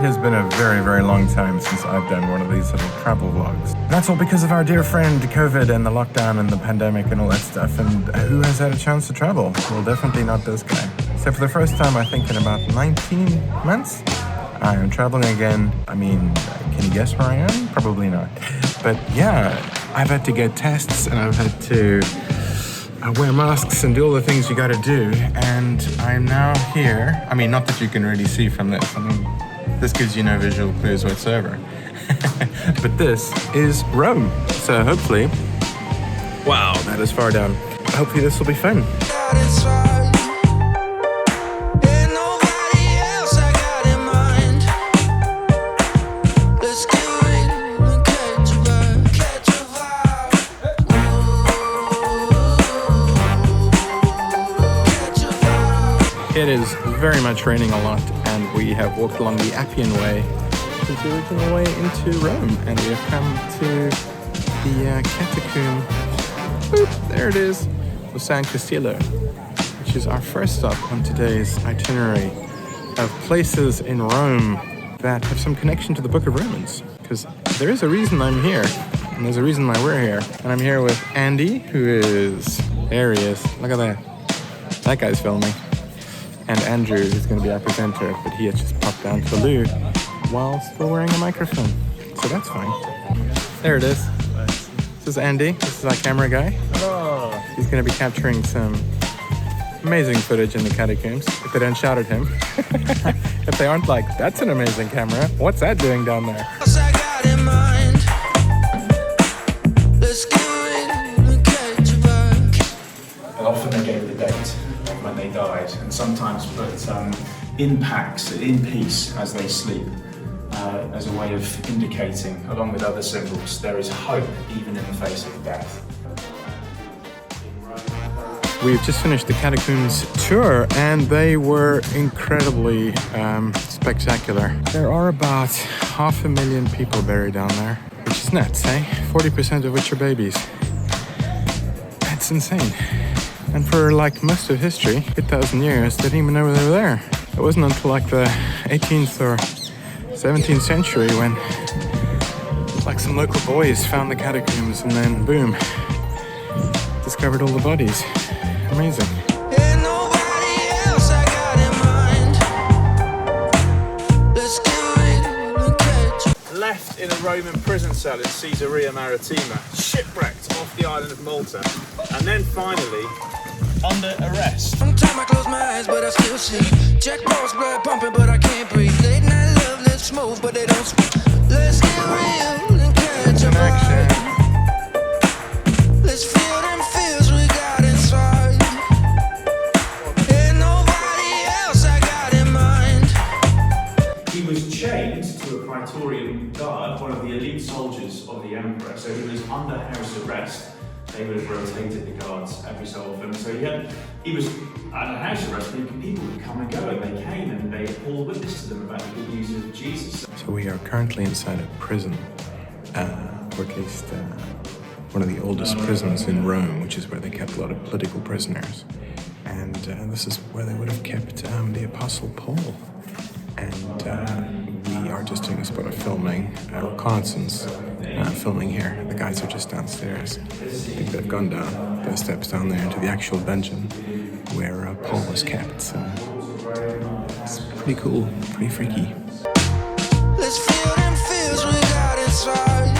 has been a very, very long time since I've done one of these little travel vlogs. And that's all because of our dear friend COVID and the lockdown and the pandemic and all that stuff. And who has had a chance to travel? Well, definitely not this guy. So for the first time, I think in about 19 months, I am traveling again. I mean, can you guess where I am? Probably not. But yeah, I've had to get tests and I've had to wear masks and do all the things you gotta do. And I'm now here. I mean, not that you can really see from this. I mean, this gives you no visual clues whatsoever. But this is Rome. So hopefully, wow, that is far down. Hopefully this will be fun. It is very much raining a lot, and we have walked along the Appian Way, which is the original way into Rome, and we have come to the catacomb. Boop, there it is, of San Castillo, which is our first stop on today's itinerary of places in Rome that have some connection to the Book of Romans, because there is a reason I'm here, and there's a reason why we're here. And I'm here with Andy, who is, there he is, look at that, that guy's filming. And Andrew, who's going to be our presenter, but he has just popped down to the loo while still wearing a microphone. So that's fine. There it is. This is Andy. This is our camera guy. Hello. He's going to be capturing some amazing footage in the catacombs. If they don't shout at him. If they aren't like, that's an amazing camera. What's that doing down there? And often they gave the date of when they died, and sometimes put in packs, in peace, as they sleep, as a way of indicating, along with other symbols, there is hope even in the face of death. We've just finished the catacombs tour, and they were incredibly spectacular. There are about 500,000 people buried down there, which is nuts, eh? 40% of which are babies. That's insane. And for like most of history, 8,000 years, they didn't even know they were there. It wasn't until like the 18th or 17th century when like some local boys found the catacombs and then boom, discovered all the bodies. Amazing. Left in a Roman prison cell in Caesarea Maritima, shipwrecked off the island of Malta, and then finally under arrest. Sometimes I close my eyes, but I still see. Jack Paul's blood pumping, but I can't breathe. Late night love, let's move, but they don't speak. Let's get real and catch a vibe. Let's feel them feels we got inside. Ain't nobody else I got in mind. He was chained to a Praetorian guard, one of the elite soldiers of the emperor, so he was under house arrest. They would have rotated the guards every so often. So he was under house arrest, but people would come and go, and they came and they all witnessed to them about the good news of Jesus. So we are currently inside a prison, or at least one of the oldest prisons in Rome, which is where they kept a lot of political prisoners. And this is where they would have kept the Apostle Paul. And we are just doing a spot of filming, reconnaissance filming here. The guys are just downstairs. I think they've gone down those steps down there into the actual dungeon where Paul was kept. So it's pretty cool, pretty freaky. Let's feel them feels we got inside.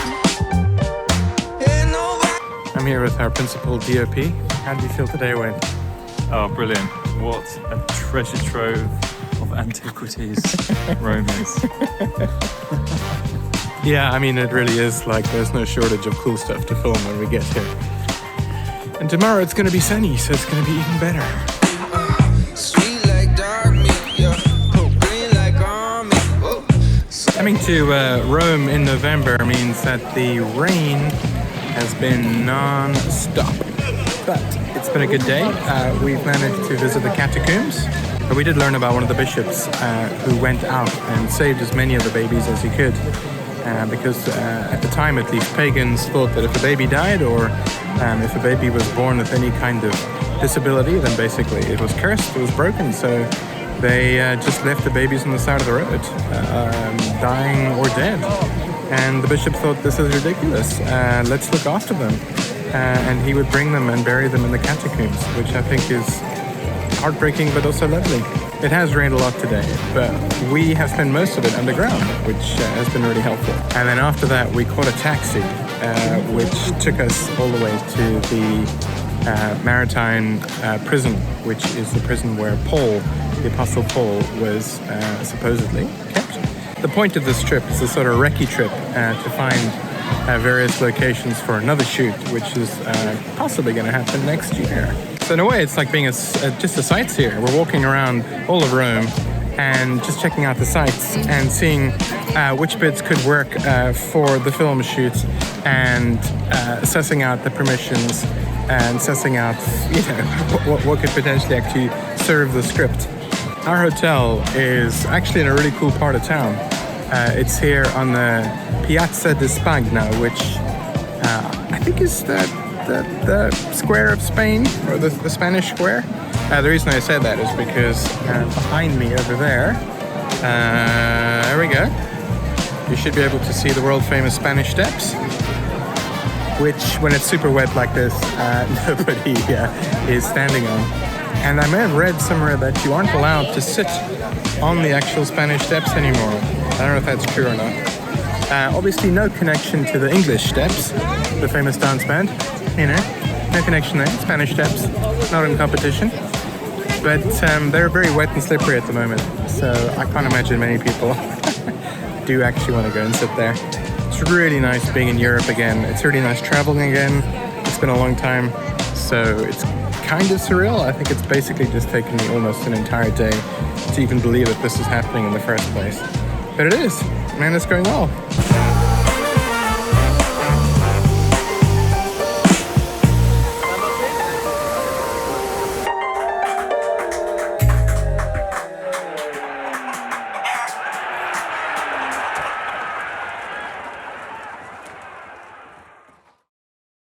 Ain't nobody. I'm here with our principal DOP. How do you feel today, Wayne? Oh, brilliant. What a treasure trove of antiquities Rome is. Yeah, I mean, it really is like there's no shortage of cool stuff to film when we get here. And tomorrow it's going to be sunny, so it's going to be even better. Sweet like dark meat, yeah. Green like army. Coming to Rome in November means that the rain has been non-stop. But it's been a good day. We've managed to visit the catacombs. But we did learn about one of the bishops who went out and saved as many of the babies as he could. Because at the time, at least, pagans thought that if a baby died or if a baby was born with any kind of disability, then basically it was cursed, it was broken. So they just left the babies on the side of the road, dying or dead. And the bishop thought, this is ridiculous, let's look after them. And he would bring them and bury them in the catacombs, which I think is heartbreaking but also lovely. It has rained a lot today, but we have spent most of it underground, which has been really helpful. And then after that, we caught a taxi, which took us all the way to the Maritime prison, which is the prison where Paul, the Apostle Paul, was supposedly kept. The point of this trip is a sort of recce trip to find various locations for another shoot, which is possibly going to happen next year. So in a way, it's like being just a sightseer. We're walking around all of Rome and just checking out the sights and seeing which bits could work for the film shoots, and assessing out the permissions and assessing out, what could potentially actually serve the script. Our hotel is actually in a really cool part of town. It's here on the Piazza di Spagna, which I think is the square of Spain, or the Spanish square. The reason I said that is because behind me over there we go. You should be able to see the world famous Spanish Steps, which when it's super wet like this, nobody is standing on. And I may have read somewhere that you aren't allowed to sit on the actual Spanish Steps anymore. I don't know if that's true or not. Obviously no connection to the English Steps, the famous dance band. No connection there. Spanish Steps, not in competition. But they're very wet and slippery at the moment, so I can't imagine many people do actually want to go and sit there. It's really nice being in Europe again. It's really nice traveling again. It's been a long time, so it's kind of surreal. I think it's basically just taken me almost an entire day to even believe that this is happening in the first place. But it is, man, it's going well.